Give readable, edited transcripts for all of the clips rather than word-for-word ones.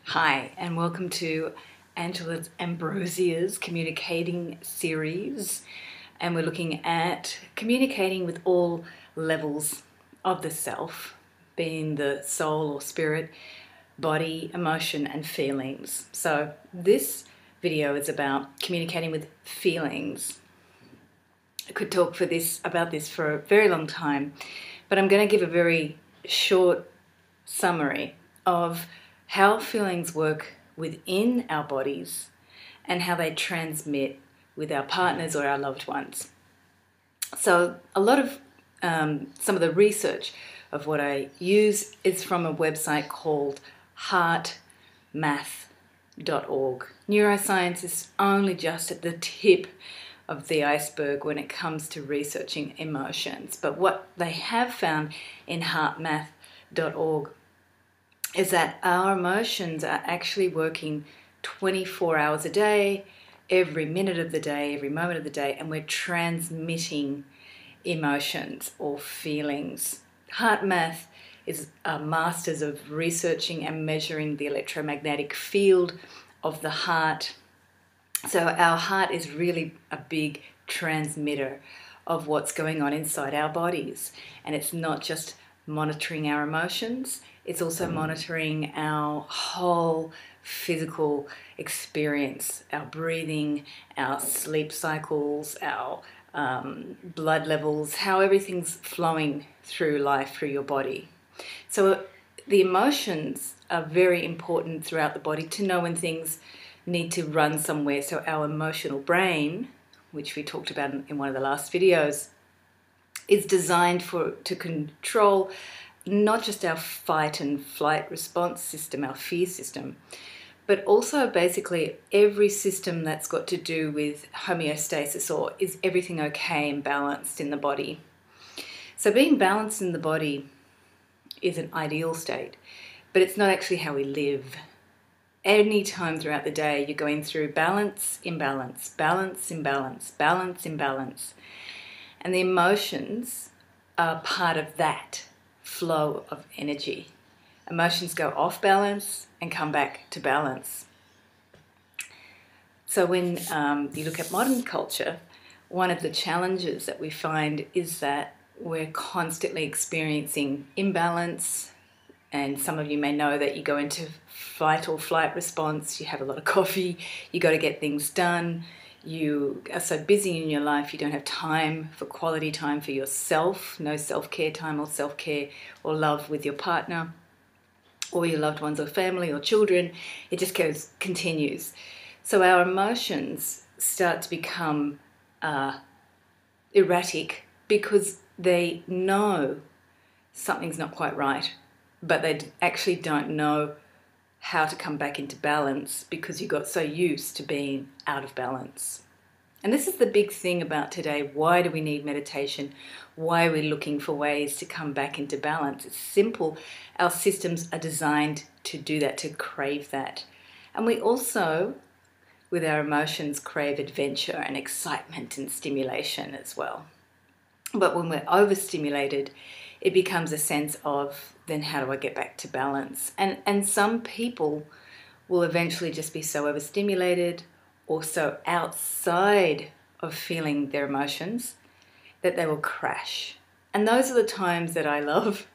Hi, and welcome to Angela's Ambrosia's communicating series. And we're looking at communicating with all levels of the self, being the soul or spirit, body, emotion, and feelings. So this video is about communicating with feelings. I could talk about this for a very long time, but I'm going to give a very short summary of how feelings work within our bodies and how they transmit with our partners or our loved ones. So a lot of some of the research of what I use is from a website called heartmath.org. Neuroscience is only just at the tip of the iceberg when it comes to researching emotions. But what they have found in heartmath.org is that our emotions are actually working 24 hours a day, every minute of the day, every moment of the day, and we're transmitting emotions or feelings. HeartMath is masters of researching and measuring the electromagnetic field of the heart. So our heart is really a big transmitter of what's going on inside our bodies. And it's not just monitoring our emotions, it's also monitoring our whole physical experience, our breathing, our sleep cycles, our blood levels, how everything's flowing through life, through your body. So the emotions are very important throughout the body to know when things need to run somewhere. So our emotional brain, which we talked about in one of the last videos, is designed to control not just our fight and flight response system, our fear system, but also basically every system that's got to do with homeostasis, or is everything okay and balanced in the body. So being balanced in the body is an ideal state, but it's not actually how we live. Any time throughout the day, you're going through balance, imbalance, balance, imbalance, balance, imbalance. And the emotions are part of that flow of energy. Emotions go off balance and come back to balance. So when you look at modern culture, one of the challenges that we find is that we're constantly experiencing imbalance. And some of you may know that you go into fight or flight response, you have a lot of coffee, you got to get things done. You are so busy in your life, you don't have time for quality time for yourself, no self-care time or self-care or love with your partner or your loved ones or family or children. It just continues. So our emotions start to become erratic because they know something's not quite right, but they actually don't know how to come back into balance because you got so used to being out of balance. And this is the big thing about today. Why do we need meditation? Why are we looking for ways to come back into balance? It's simple. Our systems are designed to do that, to crave that. And we also, with our emotions, crave adventure and excitement and stimulation as well. But when we're overstimulated, it becomes a sense of, then how do I get back to balance? And some people will eventually just be so overstimulated or so outside of feeling their emotions that they will crash. And those are the times that I love.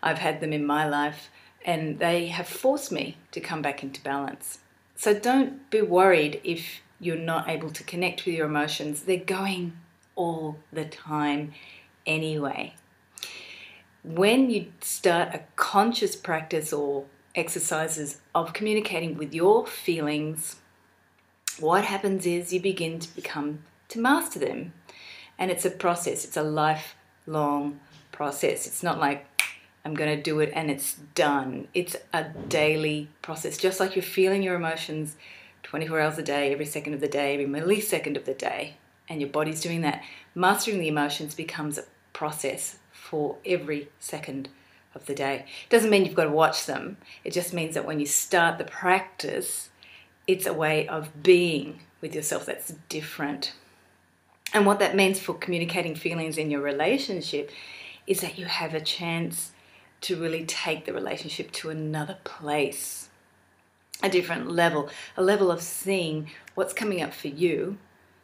I've had them in my life, and they have forced me to come back into balance. So don't be worried if you're not able to connect with your emotions. They're going all the time anyway. When you start a conscious practice or exercises of communicating with your feelings, what happens is you begin to master them. And it's a process. It's a lifelong process. It's not like I'm going to do it and it's done. It's a daily process. Just like you're feeling your emotions 24 hours a day, every second of the day, every millisecond of the day, and your body's doing that, mastering the emotions becomes a process for every second of the day. It doesn't mean you've got to watch them. It just means that when you start the practice, it's a way of being with yourself that's different. And what that means for communicating feelings in your relationship is that you have a chance to really take the relationship to another place. a different level, a level of seeing what's coming up for you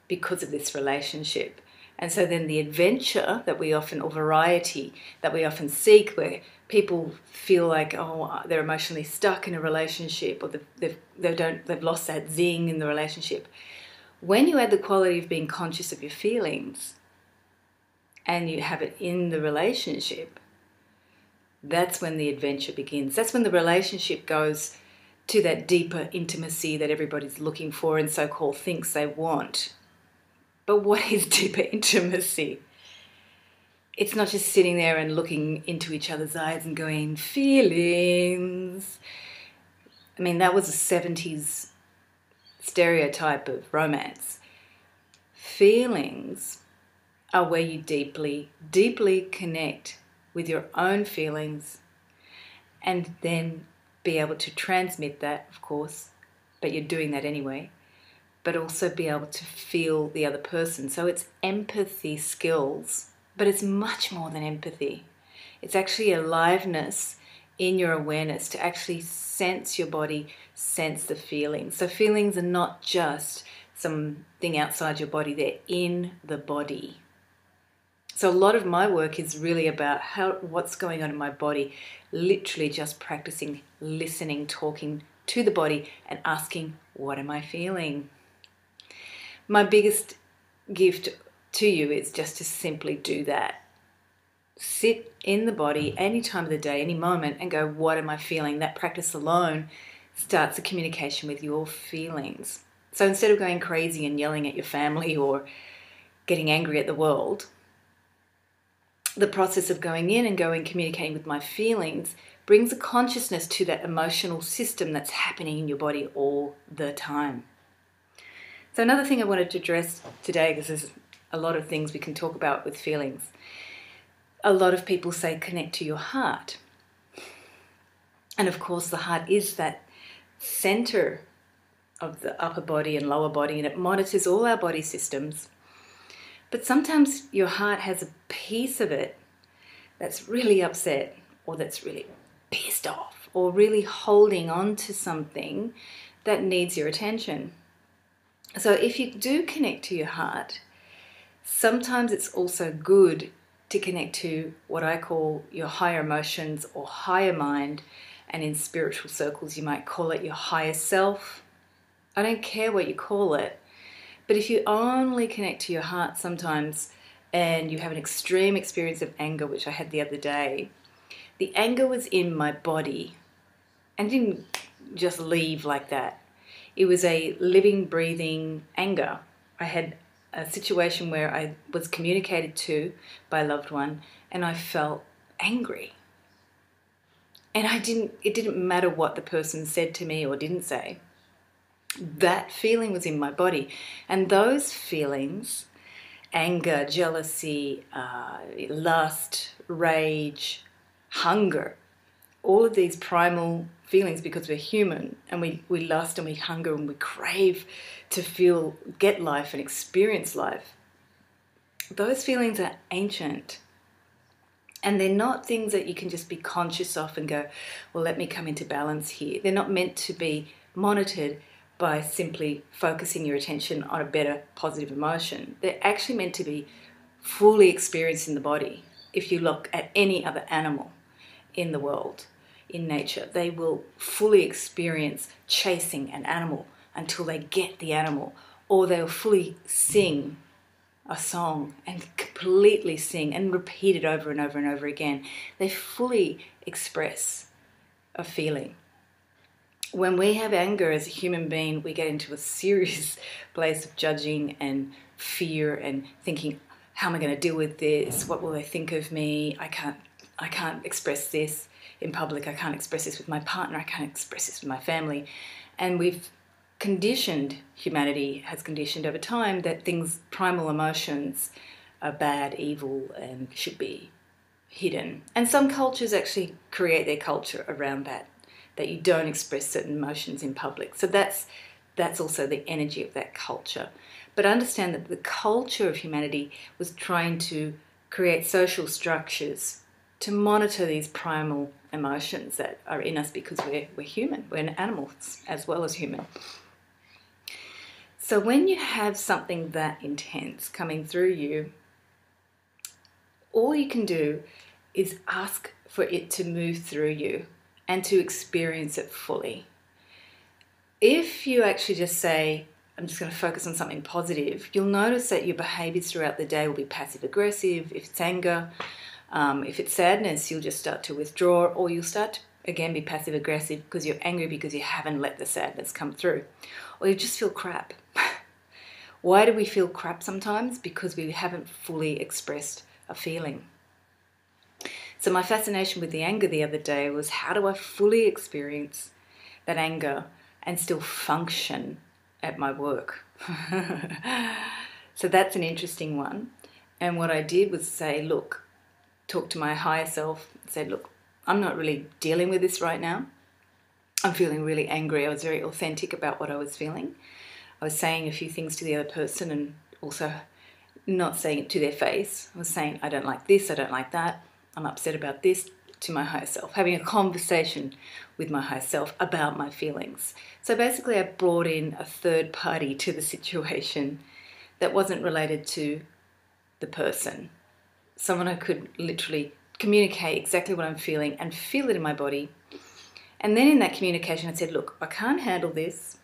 because of this relationship. And so then the adventure that we often, or variety that we often seek, where people feel like, oh, they're emotionally stuck in a relationship, or they've lost that zing in the relationship. When you add the quality of being conscious of your feelings and you have it in the relationship, that's when the adventure begins. That's when the relationship goes to that deeper intimacy that everybody's looking for and so-called thinks they want. But what is deeper intimacy? It's not just sitting there and looking into each other's eyes and going, feelings. I mean, that was a 70s stereotype of romance. Feelings are where you deeply, deeply connect with your own feelings and then be able to transmit that, of course, but you're doing that anyway, but also be able to feel the other person. So it's empathy skills, but it's much more than empathy. It's actually aliveness in your awareness to actually sense your body, sense the feelings. So feelings are not just something outside your body, they're in the body. So a lot of my work is really about what's going on in my body, literally just practicing listening, talking to the body and asking, what am I feeling? My biggest gift to you is just to simply do that. Sit in the body any time of the day, any moment, and go, what am I feeling? That practice alone starts a communication with your feelings. So instead of going crazy and yelling at your family or getting angry at the world, the process of going in and communicating with my feelings brings a consciousness to that emotional system that's happening in your body all the time. So another thing I wanted to address today, because there's a lot of things we can talk about with feelings. A lot of people say connect to your heart. And of course the heart is that center of the upper body and lower body, and it monitors all our body systems. But sometimes your heart has a piece of it that's really upset, or that's really pissed off, or really holding on to something that needs your attention. So if you do connect to your heart, sometimes it's also good to connect to what I call your higher emotions or higher mind, and in spiritual circles you might call it your higher self. I don't care what you call it, but if you only connect to your heart sometimes and you have an extreme experience of anger, which I had the other day, the anger was in my body and didn't just leave like that. It was a living, breathing anger. I had a situation where I was communicated to by a loved one and I felt angry. And it didn't matter what the person said to me or didn't say. That feeling was in my body. And those feelings, anger, jealousy, lust, rage, hunger, all of these primal feelings, because we're human and we lust and we hunger and we crave to get life and experience life. Those feelings are ancient. And they're not things that you can just be conscious of and go, well, let me come into balance here. They're not meant to be monitored by simply focusing your attention on a better positive emotion. They're actually meant to be fully experienced in the body. If you look at any other animal in the world, in nature, they will fully experience chasing an animal until they get the animal, or they'll fully sing a song and completely sing and repeat it over and over and over again. They fully express a feeling. When we have anger as a human being, we get into a serious place of judging and fear and thinking, how am I going to deal with this? What will they think of me? I can't express this in public. I can't express this with my partner. I can't express this with my family. And humanity has conditioned over time that primal emotions are bad, evil, and should be hidden. And some cultures actually create their culture around that you don't express certain emotions in public. So that's also the energy of that culture. But understand that the culture of humanity was trying to create social structures to monitor these primal emotions that are in us because we're human. We're animals as well as human. So when you have something that intense coming through you, all you can do is ask for it to move through you and to experience it fully. If you actually just say, I'm just going to focus on something positive, you'll notice that your behaviours throughout the day will be passive-aggressive. If it's anger, if it's sadness, you'll just start to withdraw, or you'll start to, again, be passive-aggressive because you're angry because you haven't let the sadness come through. Or you just feel crap. Why do we feel crap sometimes? Because we haven't fully expressed a feeling. So my fascination with the anger the other day was, how do I fully experience that anger and still function at my work? So that's an interesting one. And what I did was say, look, talk to my higher self, say, look, I'm not really dealing with this right now. I'm feeling really angry. I was very authentic about what I was feeling. I was saying a few things to the other person and also not saying it to their face. I was saying, I don't like this, I don't like that, I'm upset about this, to my higher self, having a conversation with my higher self about my feelings. So basically I brought in a third party to the situation that wasn't related to the person. Someone I could literally communicate exactly what I'm feeling and feel it in my body. And then in that communication I said, look, I can't handle this.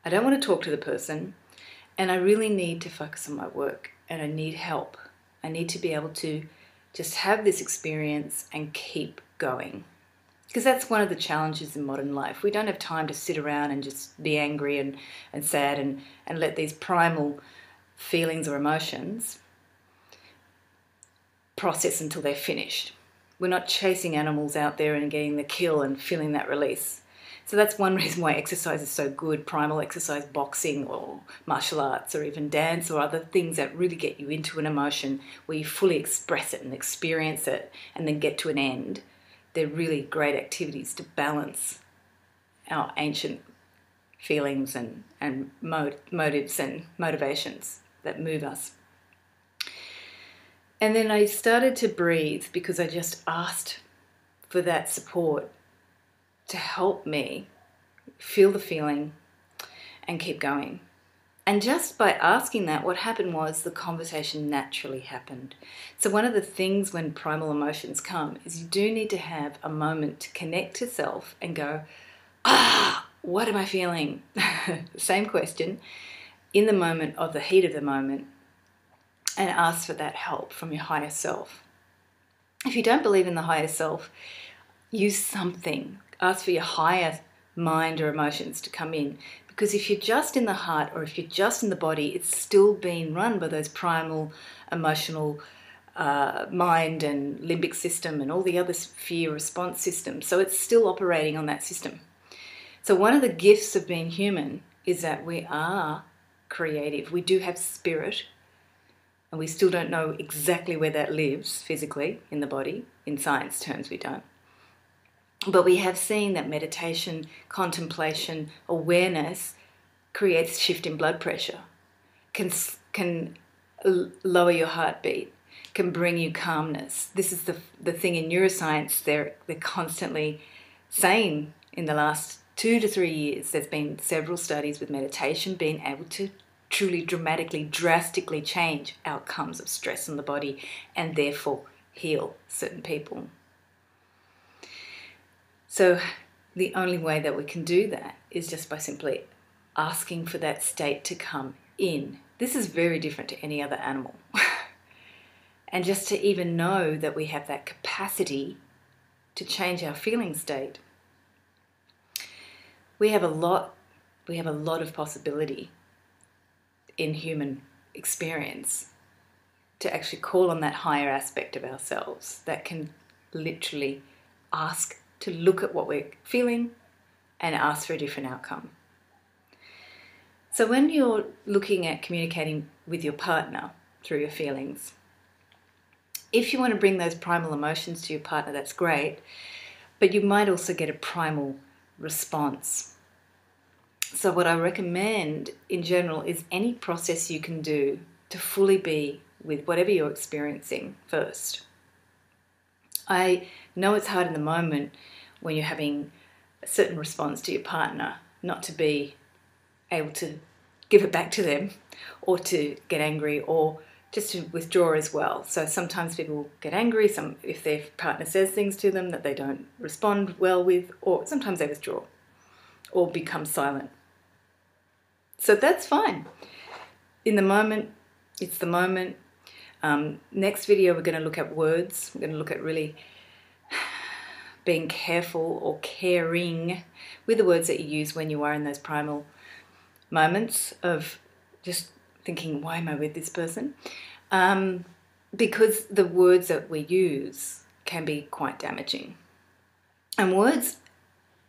I don't want to talk to the person, and I really need to focus on my work, and I need help. I need to be able to just have this experience and keep going. Because that's one of the challenges in modern life. We don't have time to sit around and just be angry and sad and let these primal feelings or emotions process until they're finished. We're not chasing animals out there and getting the kill and feeling that release. So that's one reason why exercise is so good, primal exercise, boxing or martial arts or even dance or other things that really get you into an emotion where you fully express it and experience it and then get to an end. They're really great activities to balance our ancient feelings and motives and motivations that move us. And then I started to breathe because I just asked for that support to help me feel the feeling and keep going. And just by asking that, what happened was the conversation naturally happened. So one of the things when primal emotions come is you do need to have a moment to connect to self and go, what am I feeling? Same question in the moment of the heat of the moment, and ask for that help from your higher self. If you don't believe in the higher self, use something. Ask for your higher mind or emotions to come in. Because if you're just in the heart or if you're just in the body, it's still being run by those primal emotional mind and limbic system and all the other fear response systems. So it's still operating on that system. So one of the gifts of being human is that we are creative. We do have spirit, and we still don't know exactly where that lives physically in the body. In science terms, we don't. But we have seen that meditation, contemplation, awareness creates shift in blood pressure, can lower your heartbeat, can bring you calmness. This is the thing in neuroscience they're constantly saying in the last 2 to 3 years. There's been several studies with meditation being able to truly drastically change outcomes of stress in the body and therefore heal certain people. So the only way that we can do that is just by simply asking for that state to come in. This is very different to any other animal. And just to even know that we have that capacity to change our feeling state. We have a lot of possibility in human experience to actually call on that higher aspect of ourselves that can literally ask to look at what we're feeling and ask for a different outcome. So when you're looking at communicating with your partner through your feelings, if you want to bring those primal emotions to your partner, that's great, but you might also get a primal response. So what I recommend in general is any process you can do to fully be with whatever you're experiencing first. I know it's hard in the moment when you're having a certain response to your partner not to be able to give it back to them or to get angry or just to withdraw as well. So sometimes people get angry if their partner says things to them that they don't respond well with, or sometimes they withdraw or become silent. So that's fine. In the moment, it's the moment. Next video, we're going to look at words. We're going to look at really being careful or caring with the words that you use when you are in those primal moments of just thinking, why am I with this person? Because the words that we use can be quite damaging. And words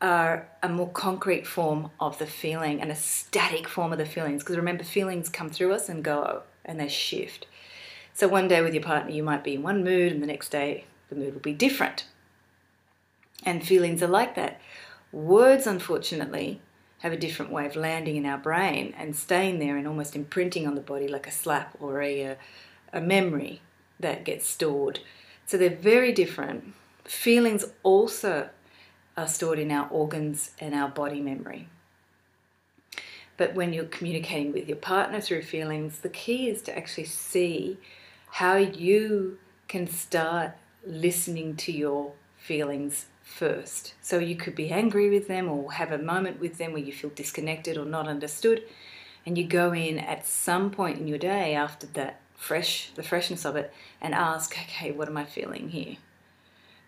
are a more concrete form of the feeling and a static form of the feelings. Because remember, feelings come through us and go, and they shift. So one day with your partner, you might be in one mood, and the next day the mood will be different. And feelings are like that. Words, unfortunately, have a different way of landing in our brain and staying there and almost imprinting on the body like a slap or a memory that gets stored. So they're very different. Feelings also are stored in our organs and our body memory. But when you're communicating with your partner through feelings, the key is to actually see how you can start listening to your feelings first. So you could be angry with them or have a moment with them where you feel disconnected or not understood, and you go in at some point in your day after that the freshness of it, and ask, okay, what am I feeling here?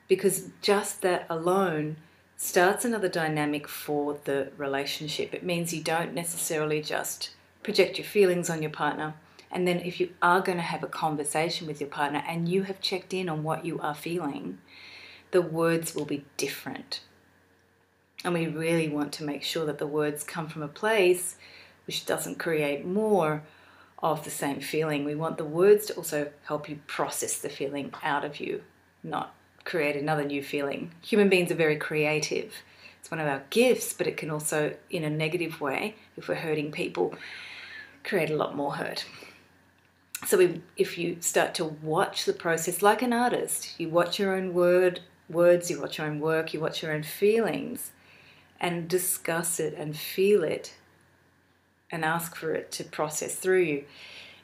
Because just that alone starts another dynamic for the relationship. It means you don't necessarily just project your feelings on your partner, and then if you are going to have a conversation with your partner and you have checked in on what you are feeling, the words will be different. And we really want to make sure that the words come from a place which doesn't create more of the same feeling. We want the words to also help you process the feeling out of you, not create another new feeling. Human beings are very creative. It's one of our gifts, but it can also, in a negative way, if we're hurting people, create a lot more hurt. So if you start to watch the process like an artist, you watch your own words, you watch your own work, you watch your own feelings, and discuss it and feel it and ask for it to process through you,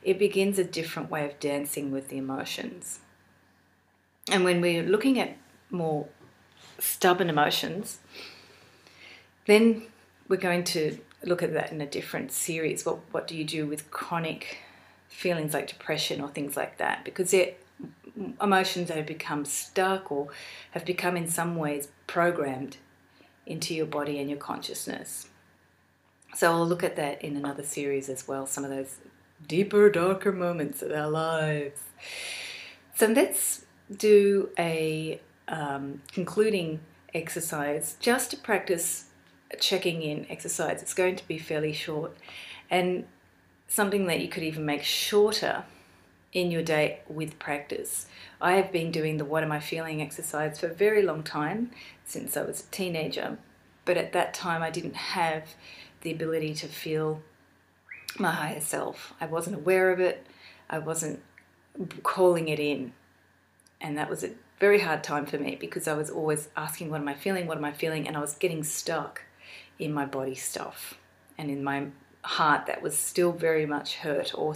it begins a different way of dancing with the emotions. And when we're looking at more stubborn emotions, then we're going to look at that in a different series. What do you do with chronic feelings like depression or things like that? Because they're emotions that have become stuck or have become in some ways programmed into your body and your consciousness. So I'll look at that in another series as well, some of those deeper, darker moments of our lives. So let's do a concluding exercise just to practice a checking in exercise. It's going to be fairly short and something that you could even make shorter in your day with practice. I have been doing the what am I feeling exercise for a very long time, since I was a teenager, but at that time I didn't have the ability to feel my higher self. I wasn't aware of it. I wasn't calling it in. And that was a very hard time for me because I was always asking, what am I feeling? What am I feeling? And I was getting stuck in my body stuff and in my heart that was still very much hurt or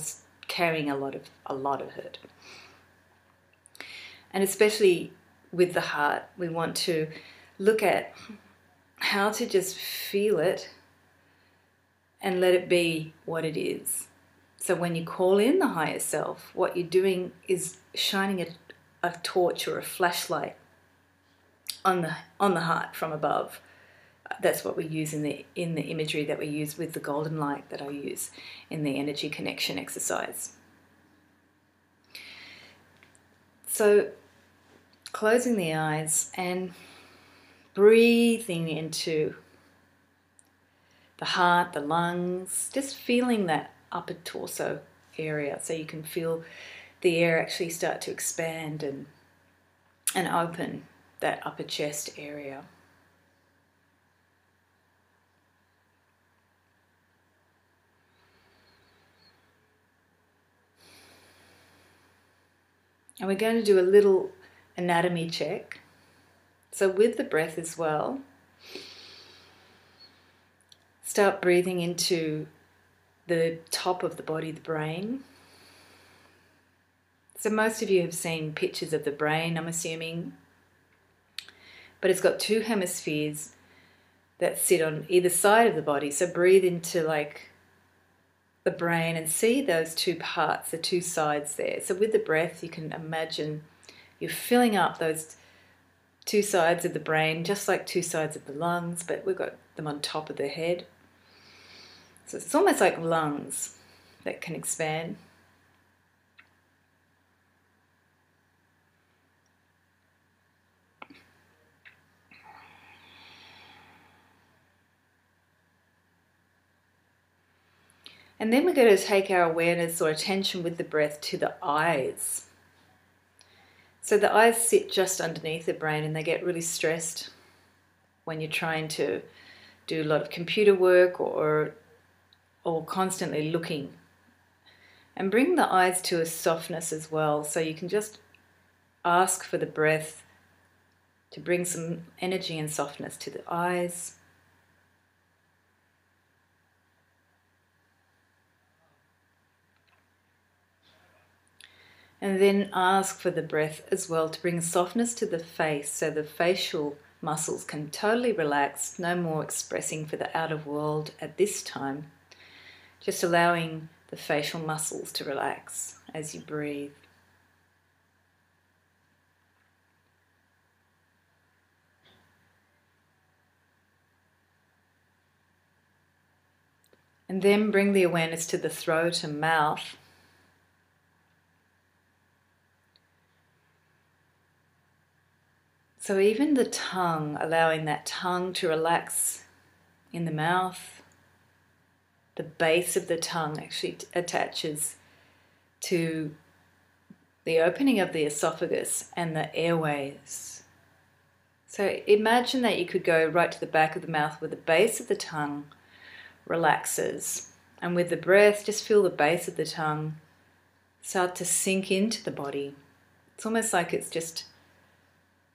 carrying a lot of hurt. And especially with the heart, we want to look at how to just feel it and let it be what it is. So when you call in the higher self, what you're doing is shining a torch or a flashlight on the heart from above. That's what we use in the imagery that we use with the golden light that I use in the energy connection exercise. So closing the eyes and breathing into the heart, the lungs, just feeling that upper torso area so you can feel the air actually start to expand and open that upper chest area. And we're going to do a little anatomy check. So with the breath as well, start breathing into the top of the body, the brain. So most of you have seen pictures of the brain, I'm assuming, but it's got two hemispheres that sit on either side of the body. So breathe into like the brain and see those two parts, the two sides there. So with the breath, you can imagine you're filling up those two sides of the brain, just like two sides of the lungs, but we've got them on top of the head. So it's almost like lungs that can expand. And then we're going to take our awareness or attention with the breath to the eyes. So the eyes sit just underneath the brain and they get really stressed when you're trying to do a lot of computer work or constantly looking. And bring the eyes to a softness as well. So you can just ask for the breath to bring some energy and softness to the eyes. And then ask for the breath as well to bring softness to the face so the facial muscles can totally relax, no more expressing for the outer world at this time. Just allowing the facial muscles to relax as you breathe. And then bring the awareness to the throat and mouth. So even the tongue, allowing that tongue to relax in the mouth. The base of the tongue actually attaches to the opening of the esophagus and the airways. So imagine that you could go right to the back of the mouth where the base of the tongue relaxes. And with the breath, just feel the base of the tongue start to sink into the body. It's almost like it's just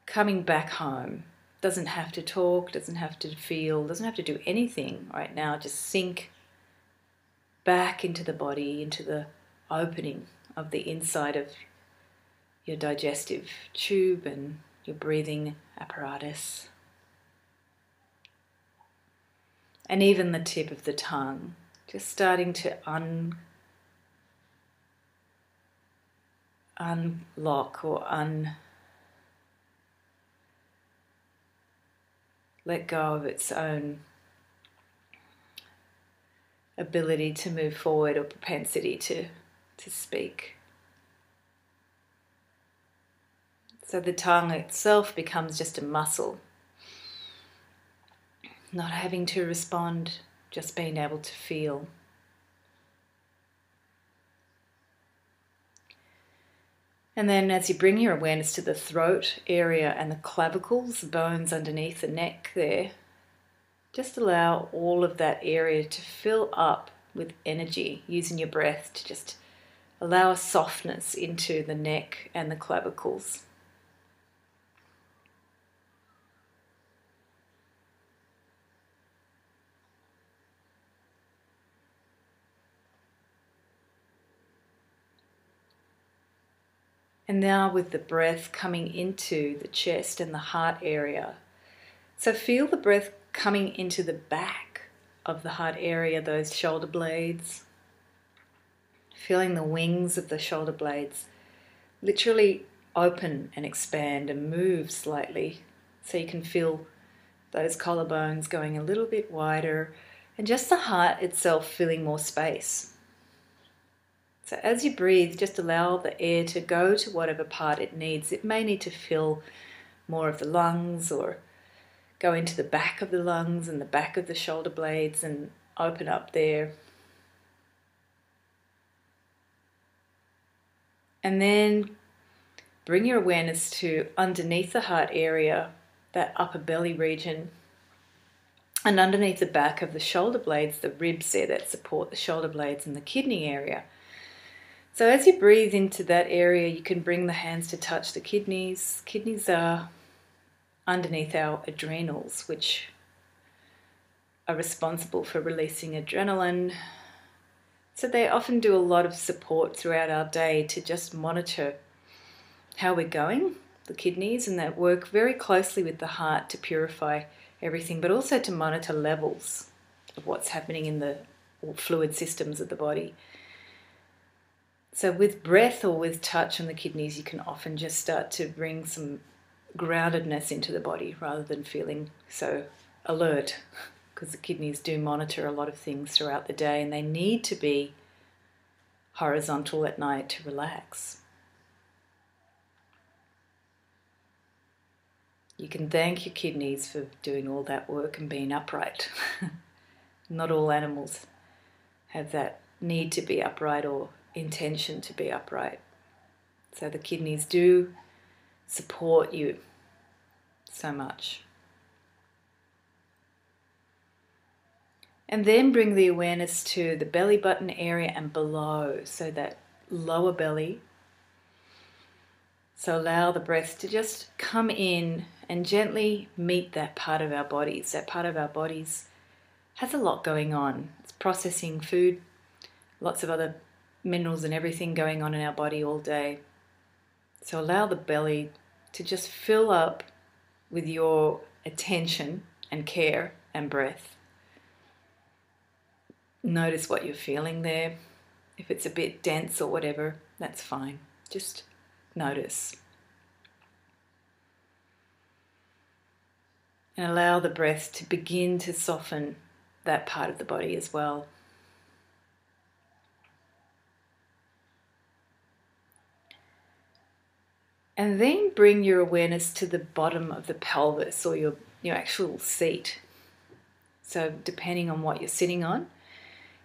coming back home. Doesn't have to talk, doesn't have to feel, doesn't have to do anything right now. Just sink back into the body, into the opening of the inside of your digestive tube and your breathing apparatus. And even the tip of the tongue, just starting to unlock or let go of its own ability to move forward or propensity to speak. So the tongue itself becomes just a muscle, not having to respond, just being able to feel. And then as you bring your awareness to the throat area and the clavicles, the bones underneath the neck there, just allow all of that area to fill up with energy, using your breath to just allow a softness into the neck and the clavicles. And now with the breath coming into the chest and the heart area. So feel the breath coming into the back of the heart area, those shoulder blades. Feeling the wings of the shoulder blades literally open and expand and move slightly. So you can feel those collarbones going a little bit wider and just the heart itself filling more space. So as you breathe, just allow the air to go to whatever part it needs. It may need to fill more of the lungs or go into the back of the lungs and the back of the shoulder blades and open up there. And then bring your awareness to underneath the heart area, that upper belly region, and underneath the back of the shoulder blades, the ribs there that support the shoulder blades and the kidney area. So as you breathe into that area, you can bring the hands to touch the kidneys. Kidneys are underneath our adrenals, which are responsible for releasing adrenaline. So they often do a lot of support throughout our day to just monitor how we're going, the kidneys, and that work very closely with the heart to purify everything, but also to monitor levels of what's happening in the fluid systems of the body. So with breath or with touch on the kidneys, you can often just start to bring some groundedness into the body rather than feeling so alert, because the kidneys do monitor a lot of things throughout the day and they need to be horizontal at night to relax. You can thank your kidneys for doing all that work and being upright. Not all animals have that need to be upright or intention to be upright. So the kidneys do support you so much. And then bring the awareness to the belly button area and below, so that lower belly. So allow the breath to just come in and gently meet that part of our bodies. That part of our bodies has a lot going on. It's processing food, lots of other minerals and everything going on in our body all day. So allow the belly to just fill up with your attention and care and breath. Notice what you're feeling there. If it's a bit dense or whatever, that's fine. Just notice. And allow the breath to begin to soften that part of the body as well. And then bring your awareness to the bottom of the pelvis, or your actual seat. So depending on what you're sitting on,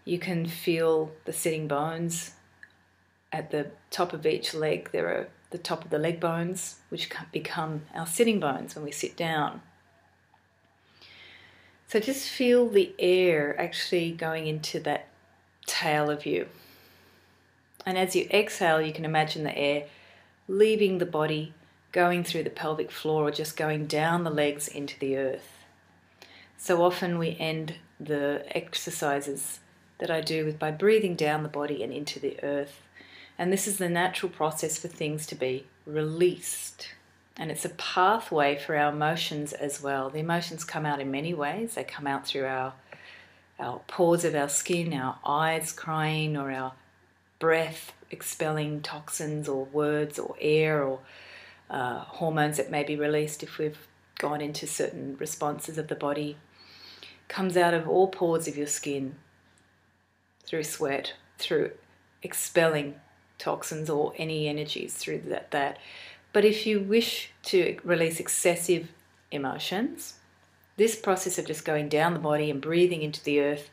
you can feel the sitting bones. At the top of each leg, there are the top of the leg bones, which become our sitting bones when we sit down. So just feel the air actually going into that tail of you. And as you exhale, you can imagine the air leaving the body, going through the pelvic floor, or just going down the legs into the earth. So often we end the exercises that I do by breathing down the body and into the earth. And this is the natural process for things to be released. And it's a pathway for our emotions as well. The emotions come out in many ways. They come out through our pores of our skin, our eyes crying, or our breath expelling toxins or words or air or hormones that may be released if we've gone into certain responses of the body. Comes out of all pores of your skin, through sweat, through expelling toxins or any energies through that. But if you wish to release excessive emotions, this process of just going down the body and breathing into the earth,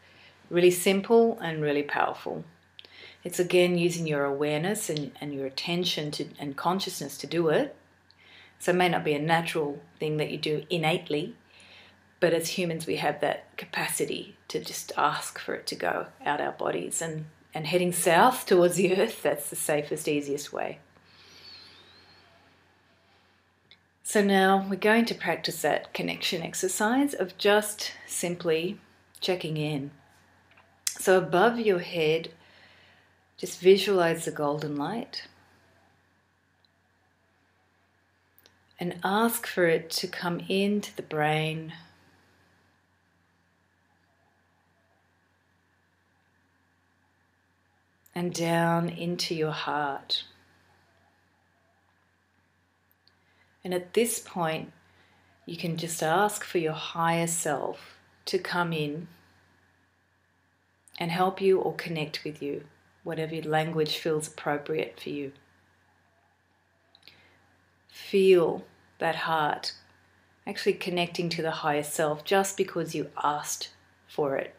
really simple and really powerful. It's again using your awareness and your attention and consciousness to do it. So it may not be a natural thing that you do innately, but as humans we have that capacity to just ask for it to go out our bodies. And heading south towards the earth, that's the safest, easiest way. So now we're going to practice that connection exercise of just simply checking in. So above your head, just visualize the golden light and ask for it to come into the brain, and down into your heart. And at this point, you can just ask for your higher self to come in and help you or connect with you, whatever language feels appropriate for you. Feel that heart actually connecting to the higher self just because you asked for it.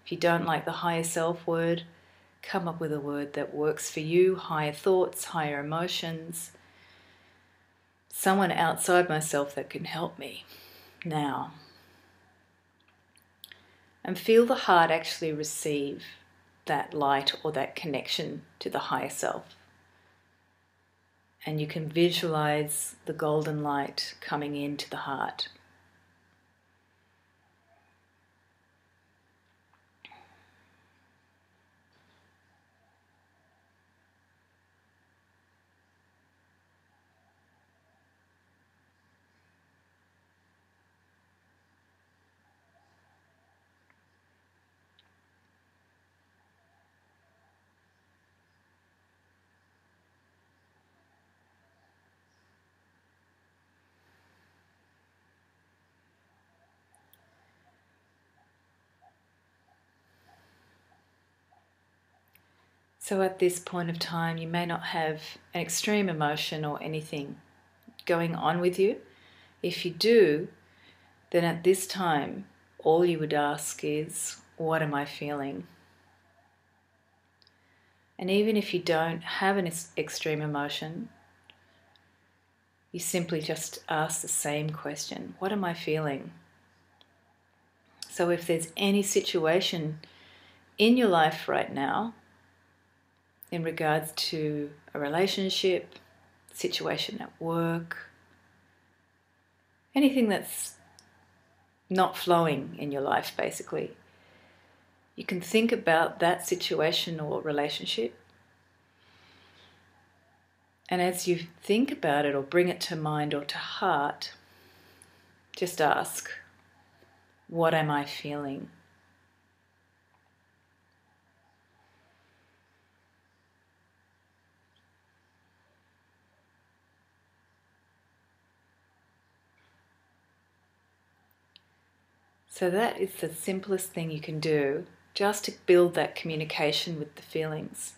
If you don't like the higher self word, come up with a word that works for you, higher thoughts, higher emotions. Someone outside myself that can help me now. And feel the heart actually receive that light or that connection to the higher self. And you can visualize the golden light coming into the heart. So at this point of time, you may not have an extreme emotion or anything going on with you. If you do, then at this time, all you would ask is, what am I feeling? And even if you don't have an extreme emotion, you simply just ask the same question, what am I feeling? So if there's any situation in your life right now, in regards to a relationship, situation at work, anything that's not flowing in your life, basically, you can think about that situation or relationship. And as you think about it or bring it to mind or to heart, just ask, what am I feeling? So that is the simplest thing you can do, just to build that communication with the feelings.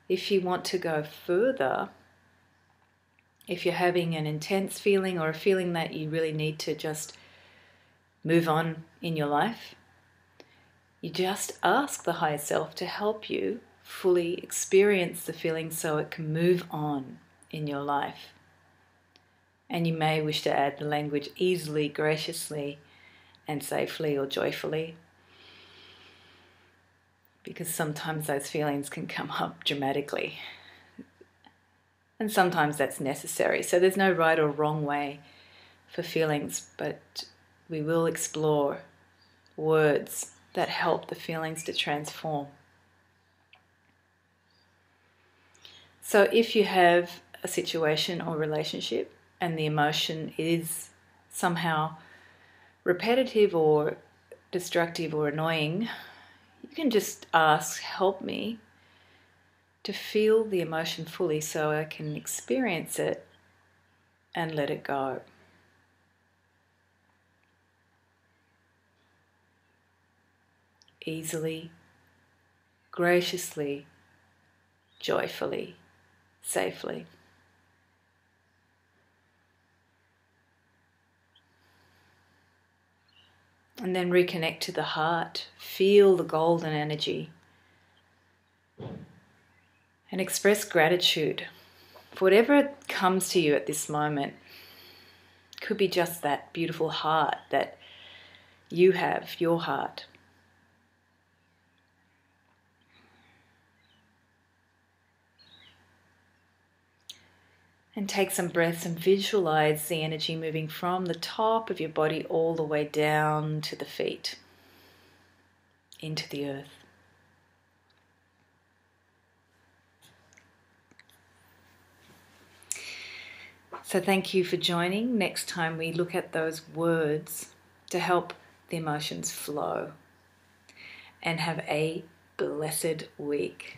If you want to go further, if you're having an intense feeling or a feeling that you really need to just move on in your life, you just ask the higher self to help you fully experience the feeling so it can move on in your life. And you may wish to add the language easily, graciously, and safely or joyfully, because sometimes those feelings can come up dramatically. And sometimes that's necessary. So there's no right or wrong way for feelings, but we will explore words that help the feelings to transform. So if you have a situation or relationship and the emotion is somehow repetitive or destructive or annoying, you can just ask, help me to feel the emotion fully so I can experience it and let it go. Easily, graciously, joyfully, safely. And then reconnect to the heart. Feel the golden energy. And express gratitude for whatever comes to you at this moment. It could be just that beautiful heart that you have, your heart. And take some breaths and visualize the energy moving from the top of your body all the way down to the feet, into the earth. So thank you for joining. Next time we look at those words to help the emotions flow. And have a blessed week.